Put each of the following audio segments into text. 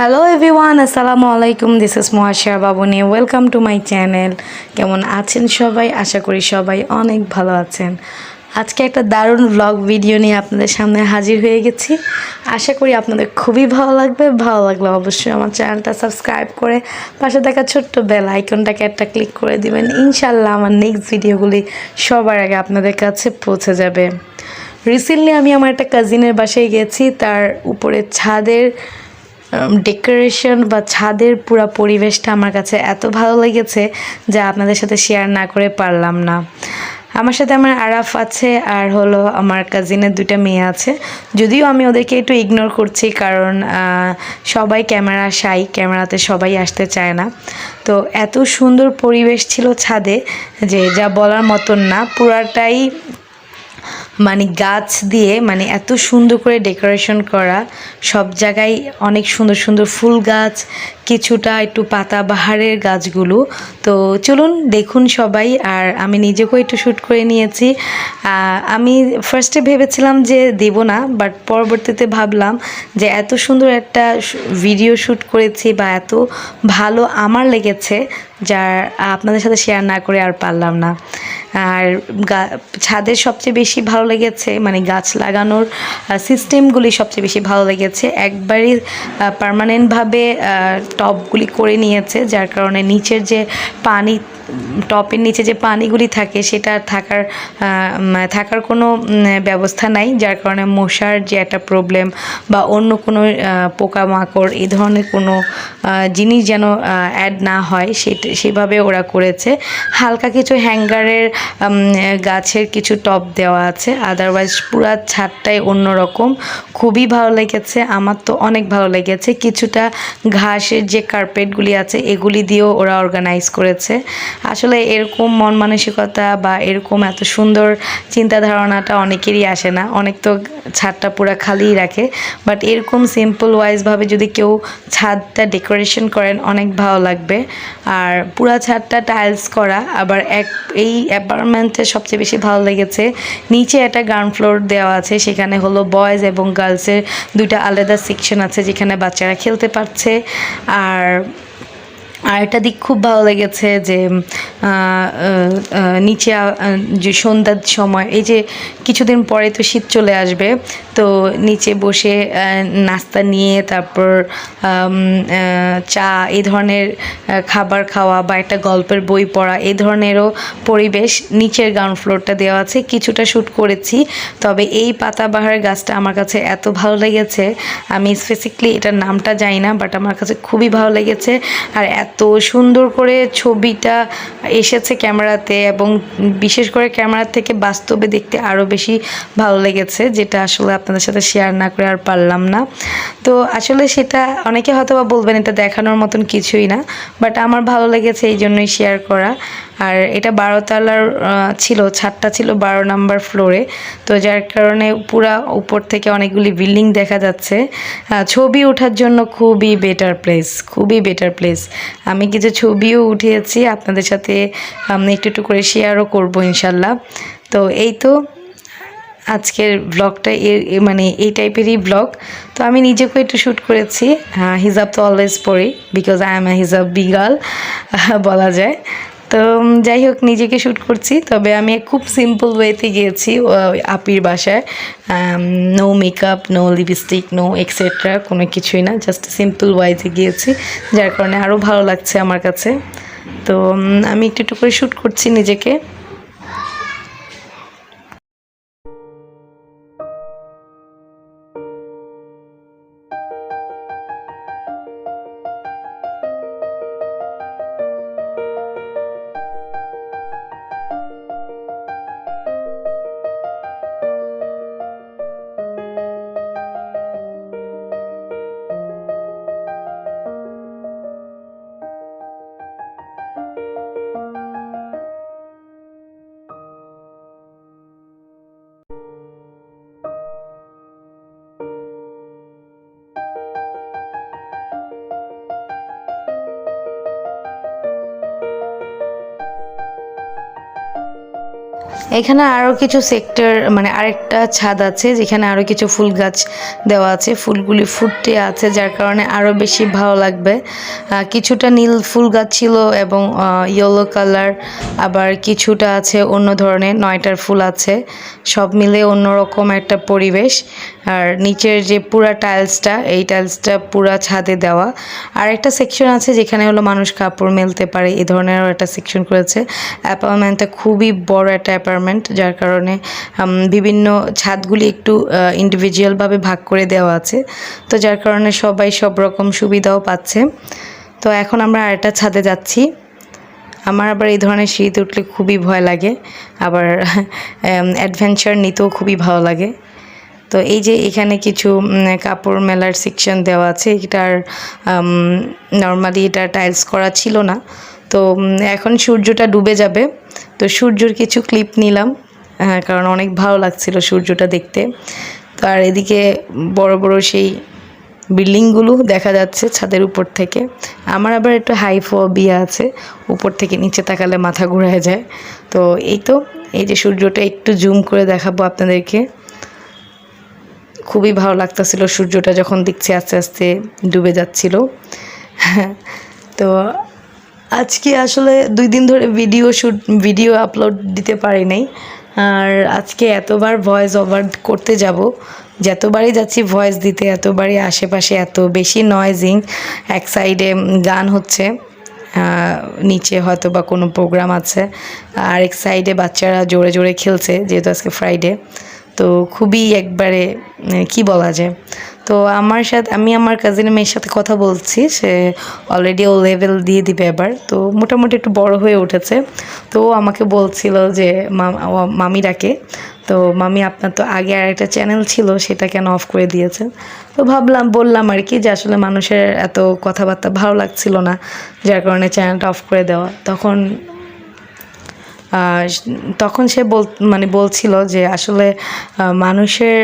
Hello everyone, আসসালামু আলাইকুম। This is Mobashira Babuni. Welcome to my channel. কেমন আছেন সবাই? আশা করি সবাই অনেক ভালো আছেন। আজকে একটা দারুণ ব্লগ ভিডিও নিয়ে আপনাদের সামনে হাজির হয়ে গেছি। আশা করি আপনাদের খুবই ভালো লাগবে। ভালো লাগলে অবশ্যই আমার চ্যানেলটা সাবস্ক্রাইব করে পাশে থাকা ছোট্ট বেল আইকনটাকে একটা ক্লিক করে দিবেন। ইনশাল্লাহ আমার নেক্সট ভিডিওগুলি সবার আগে আপনাদের কাছে পৌঁছে যাবে। রিসেন্টলি আমি আমার একটা কাজিনের বাসায় গেছি। তার উপরে ছাদের ডেকোরেশন বা ছাদের পুরো পরিবেশটা আমার কাছে এত ভালো লেগেছে যা আপনাদের সাথে শেয়ার না করে পারলাম না। আমার সাথে আমার আরাফ আছে আর হলো আমার কাজিনের দুইটা মেয়ে আছে। যদিও আমি ওদেরকে একটু ইগনোর করছি কারণ সবাই ক্যামেরা শাই, ক্যামেরাতে সবাই আসতে চায় না। তো এত সুন্দর পরিবেশ ছিল ছাদে যে যা বলার মতন না। পুরাটাই মানে গাছ দিয়ে মানে এত সুন্দর করে ডেকোরেশন করা, সব জায়গায় অনেক সুন্দর সুন্দর ফুল গাছ, কিছুটা একটু পাতাবাহারের গাছগুলো। তো চলুন দেখুন সবাই। আর আমি নিজেকেও একটু শ্যুট করে নিয়েছি। আমি ফার্স্টে ভেবেছিলাম যে দেব না, বাট পরবর্তীতে ভাবলাম যে এত সুন্দর একটা ভিডিও শ্যুট করেছি বা এত ভালো আমার লেগেছে যার আপনাদের সাথে শেয়ার না করে আর পারলাম না। আর ছাদের সবচেয়ে বেশি ভালো লেগেছে মানে গাছ লাগানোর সিস্টেমগুলি সবচেয়ে বেশি ভালো লেগেছে। একবারই পার্মানেন্টভাবে টবগুলি করে নিয়েছে, যার কারণে নিচের যে পানি, টপের নিচে যে পানিগুলি থাকে সেটা থাকার কোনো ব্যবস্থা নাই, যার কারণে মশার যে একটা প্রবলেম বা অন্য কোনো পোকামাকড় এই ধরনের কোনো জিনিস যেন অ্যাড না হয় সেভাবে ওরা করেছে। হালকা কিছু হ্যাঙ্গারের গাছের কিছু টব দেওয়া আছে, আদারওয়াইজ পুরা ছাদটাই অন্যরকম। খুবই ভালো লেগেছে, আমার তো অনেক ভালো লেগেছে। কিছুটা ঘাসের যে কার্পেটগুলি আছে এগুলি দিয়েও ওরা অর্গানাইজ করেছে। আসলে এরকম মন মানসিকতা বা এরকম এত সুন্দর চিন্তা ধারণাটা অনেকেরই আসে না। অনেক তো ছাদটা পুরো খালিই রাখে, বাট এরকম সিম্পল ওয়াইজভাবে যদি কেউ ছাদটা ডেকোরেশন করেন অনেক ভালো লাগবে। আর পুরা ছাদটা টাইলস করা। আবার এই অ্যাপার্টমেন্টে সবচেয়ে বেশি ভালো লেগেছে নিচে একটা গ্রাউন্ড ফ্লোর দেওয়া আছে, সেখানে হলো বয়েজ এবং গার্লসের দুইটা আলাদা সেকশন আছে যেখানে বাচ্চারা খেলতে পারছে। আর আরেকটা দিক খুব ভালো লেগেছে যে নিচে যে সন্ধ্যার সময়, এই যে কিছুদিন পরে তো শীত চলে আসবে, তো নিচে বসে নাস্তা নিয়ে তারপর চা এই ধরনের খাবার খাওয়া বা একটা গল্পের বই পড়া এই ধরনেরও পরিবেশ নিচের গ্রাউন্ড ফ্লোরটা দেওয়া আছে। কিছুটা শ্যুট করেছি, তবে এই পাতাবাহার গাছটা আমার কাছে এত ভালো লেগেছে, আমি স্পেসিফিকলি এটার নামটা জানি না, বাট আমার কাছে খুবই ভালো লেগেছে। আর এত সুন্দর করে ছবিটা এসেছে ক্যামেরাতে, এবং বিশেষ করে ক্যামেরার থেকে বাস্তবে দেখতে আরও বেশি ভালো লেগেছে, যেটা আসলে আপনাদের সাথে শেয়ার না করে আর পারলাম না। তো আসলে সেটা অনেকে হয়তো বা বলবেন এটা দেখানোর মতন কিছুই না, বাট আমার ভালো লেগেছে এই জন্যই শেয়ার করা। আর এটা 12 তলার ছিল, ছাদটা ছিল 12 নম্বর ফ্লোরে, তো যার কারণে পুরা উপর থেকে অনেকগুলি বিল্ডিং দেখা যাচ্ছে। ছবি ওঠার জন্য খুবই বেটার প্লেস, খুবই বেটার প্লেস। আমি কিছু ছবিও উঠিয়েছি, আপনাদের সাথে একটু একটু করে শেয়ারও করবো ইনশাল্লাহ। তো এই তো আজকের ব্লগটা মানে এই টাইপেরই ব্লগ। তো আমি নিজেকে একটু শ্যুট করেছি। হিজাব তো অলওয়েজ পরি, বিকজ আই এম এ হিজাব বিগাল বলা যায়। তো যাই হোক, নিজেকে শ্যুট করছি, তবে আমি খুব সিম্পল ওয়েতে গিয়েছি আপির বাসায়। No makeup, no lipstick, no extra, কোনো কিছুই না, জাস্ট সিম্পল ওয়াইজে গিয়েছি, যার কারণে আরও ভালো লাগছে আমার কাছে। তো আমি একটু একটু করে শ্যুট করছি নিজেকে। এখানে আরও কিছু সেক্টর মানে আরেকটা ছাদ আছে যেখানে আরও কিছু ফুল গাছ দেওয়া আছে, ফুলগুলি ফুটে আছে যার কারণে আরও বেশি ভালো লাগবে। কিছুটা নীল ফুল গাছ ছিল এবং ইয়েলো কালার, আবার কিছুটা আছে অন্য ধরনের 9টার ফুল আছে, সব মিলে অন্যরকম একটা পরিবেশ। আর নিচের যে পুরা টাইলসটা, এই টাইলসটা পুরা ছাদে দেওয়া। আর একটা সেকশন আছে যেখানে হলো মানুষ কাপড় মেলতে পারে, এই ধরনেরও একটা সেকশন করেছে। অ্যাপার্টমেন্টটা খুবই বড় একটা অ্যাপার্টমেন্ট, যার কারণে বিভিন্ন ছাদগুলি একটু ইন্ডিভিজুয়ালভাবে ভাগ করে দেওয়া আছে, তো যার কারণে সবাই সব রকম সুবিধাও পাচ্ছে। তো এখন আমরা আরেকটা ছাদে যাচ্ছি। আমার আবার এই ধরনের সিঁড়িতে উঠলে খুবই ভয় লাগে, আবার অ্যাডভেঞ্চার নিতেও খুবই ভালো লাগে। তো এই যে এখানে কিছু কাপড় মেলার সেকশন দেওয়া আছে, এটার নর্মালি এটা টাইলস করা ছিল না। তো এখন সূর্যটা ডুবে যাবে, তো সূর্যর কিছু ক্লিপ নিলাম, কারণ অনেক ভালো লাগছিল সূর্যটা দেখতে। তো আর এদিকে বড় বড় সেই বিল্ডিংগুলো দেখা যাচ্ছে ছাদের উপর থেকে। আমার আবার একটু হাই ফোবিয়া আছে, উপর থেকে নিচে তাকালে মাথা ঘুরে যায়। তো এই যে সূর্যটা একটু জুম করে দেখাবো আপনাদেরকে। খুবই ভালো লাগতেছিল সূর্যটা যখন দেখছি আস্তে আস্তে ডুবে যাচ্ছিল। তো আজকে আসলে 2 দিন ধরে ভিডিও আপলোড দিতে পারি নাই। আর আজকে এতবার ভয়েস ওভার করতে যাব, যতবারই যাচ্ছি ভয়েস দিতে এতবারই আশেপাশে এত বেশি নয়েজিং। এক সাইডে গান হচ্ছে, নিচে হয়তো বা কোনো প্রোগ্রাম আছে, আর এক সাইডে বাচ্চারা জোরে জোরে খেলছে যেহেতু আজকে ফ্রাইডে। তো খুবই একবারে কি বলা যায়। তো আমি আমার কাজিনের মেয়ের সাথে কথা বলছি, সে অলরেডি ও লেভেল দিয়ে দিবে এবার, তো মোটামুটি একটু বড় হয়ে উঠেছে। তো ও আমাকে বলছিল যে মামি ডাকে, তো মামি আপনার তো আগে আর একটা চ্যানেল ছিল সেটা কেন অফ করে দিয়েছেন। তো বললাম আর কি যে আসলে মানুষের এত কথাবার্তা ভালো লাগছিল না, যার কারণে চ্যানেলটা অফ করে দেওয়া। তখন সে বলছিল যে আসলে মানুষের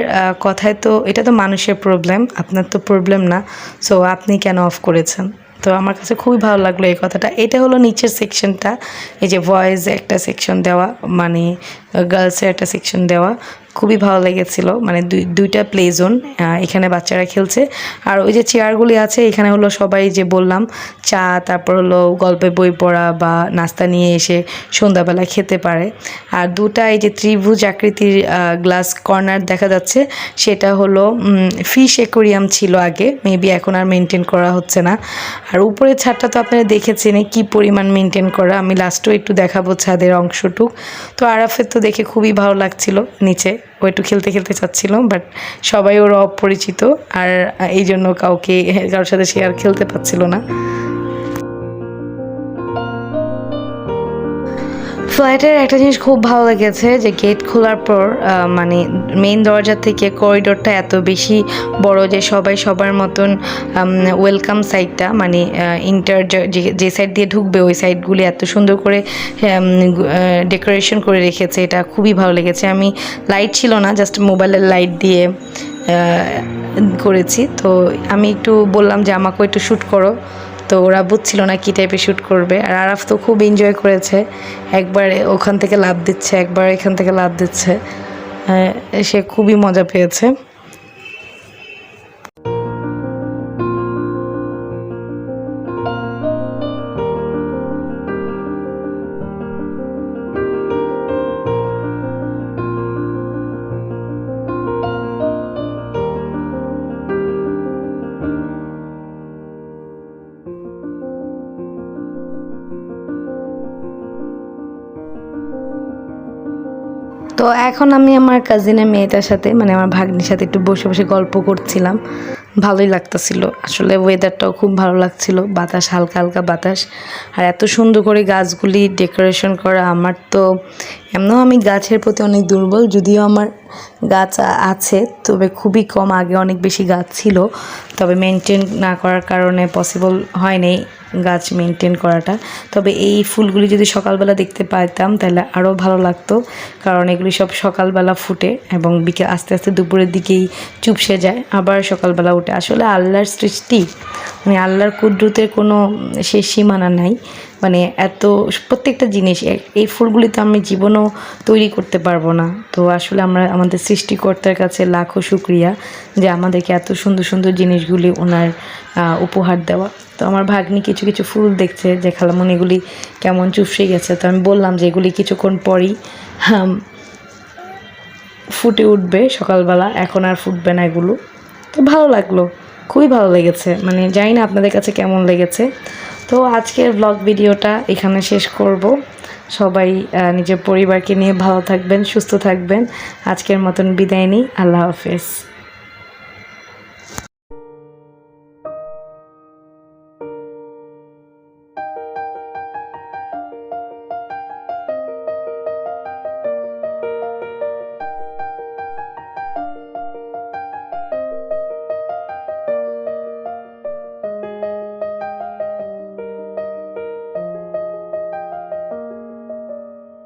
কথায় তো এটা তো মানুষের প্রবলেম, আপনার তো প্রবলেম না, সো আপনি কেন অফ করেছেন। তো আমার কাছে খুবই ভালো লাগলো এই কথাটা। এটা হলো নিচের সেকশনটা, এই যে ভয়েস একটা সেকশন দেওয়া, মানে গার্লসের একটা সেকশন দেওয়া, খুবই ভালো লেগেছিল। মানে দুইটা প্লে জোন, এখানে বাচ্চারা খেলছে। আর ওই যে চেয়ারগুলি আছে এখানে হলো সবাই যে বললাম চা, তারপর হলো গল্পের বই পড়া বা নাস্তা নিয়ে এসে সন্ধ্যাবেলা খেতে পারে। আর দুটা এই যে ত্রিভুজ আকৃতির গ্লাস কর্নার দেখা যাচ্ছে, সেটা হলো ফিশ অ্যাকোরিয়াম ছিল আগে, মেবি এখন আর মেনটেন করা হচ্ছে না। আর উপরের ছাদটা তো আপনারা দেখেছেন কি পরিমাণ মেনটেন করা, আমি লাস্টেও একটু দেখাবো ছাদের অংশটুক। তো আরাফের তো দেখে খুবই ভালো লাগছিল, নিচে ও একটু খেলতে খেলতে চাচ্ছিল, বাট সবাই ওর অপরিচিত, আর এই জন্য কারোর সাথে সে আর খেলতে পারছিল না। ফ্লাইটের একটা জিনিস খুব ভালো লেগেছে যে গেট খোলার পর মানে মেইন দরজা থেকে করিডোরটা এত বেশি বড় যে সবাই সবার মতন ওয়েলকাম সাইডটা, মানে যে সাইড দিয়ে ঢুকবে ওই সাইডগুলি এত সুন্দর করে ডেকোরেশন করে রেখেছে, এটা খুবই ভালো লেগেছে। আমি লাইট ছিল না, জাস্ট মোবাইলের লাইট দিয়ে করেছি। তো আমি একটু বললাম যে আমাকেও একটু শ্যুট করো, তো ওরা বুঝছিল না কী টাইপের শ্যুট করবে। আর আরাফ তো খুব এনজয় করেছে, একবার ওখান থেকে লাফ দিচ্ছে, একবার এখান থেকে লাফ দিচ্ছে, সে খুবই মজা পেয়েছে। তো এখন আমি আমার কাজিনের মেয়েটার সাথে, মানে আমার ভাগ্নির সাথে একটু বসে বসে গল্প করছিলাম, ভালোই লাগতেছিল। আসলে ওয়েদারটাও খুব ভালো লাগছিল, বাতাস, হালকা হালকা বাতাস, আর এত সুন্দর করে গাছগুলি ডেকোরেশন করা। আমার তো এমনও আমি গাছের প্রতি অনেক দুর্বল, যদিও আমার গাছ আছে তবে খুবই কম, আগে অনেক বেশি গাছ ছিল, তবে মেনটেন না করার কারণে পসিবল হয়নি গাছ মেনটেন করাটা। তবে এই ফুলগুলি যদি সকালবেলা দেখতে পাইতাম তাহলে আরও ভালো লাগতো, কারণ এগুলি সব সকালবেলা ফুটে এবং আস্তে আস্তে দুপুরের দিকেই চুপসে যায়, আবার সকালবেলা উঠে। আসলে আল্লাহর সৃষ্টি, মানে আল্লাহর কুদরতের কোনো শেষ সীমানা নাই। মানে এত প্রত্যেকটা জিনিস, এই ফুলগুলি তো আমি জীবনেও তৈরি করতে পারবো না। তো আসলে আমরা আমাদের সৃষ্টিকর্তার কাছে লাখো শুক্রিয়া যে আমাদেরকে এত সুন্দর সুন্দর জিনিসগুলি ওনার উপহার দেওয়া। তো আমার ভাগ্নি কিছু কিছু ফুল দেখছে যে খালামণি এগুলি কেমন চুপসে গেছে। তো আমি বললাম যে এগুলি কিছুক্ষণ পরই ফুটে উঠবে সকালবেলা, এখন আর ফুটবে না এগুলো। তো ভালো লাগলো, খুবই ভালো লেগেছে। মানে জানি না আপনাদের কাছে কেমন লেগেছে। তো আজকের ব্লগ ভিডিওটা এখানে শেষ করব। সবাই নিজের পরিবারকে নিয়ে ভালো থাকবেন, সুস্থ থাকবেন। আজকের মতন বিদায় নিই। আল্লাহ হাফেজ।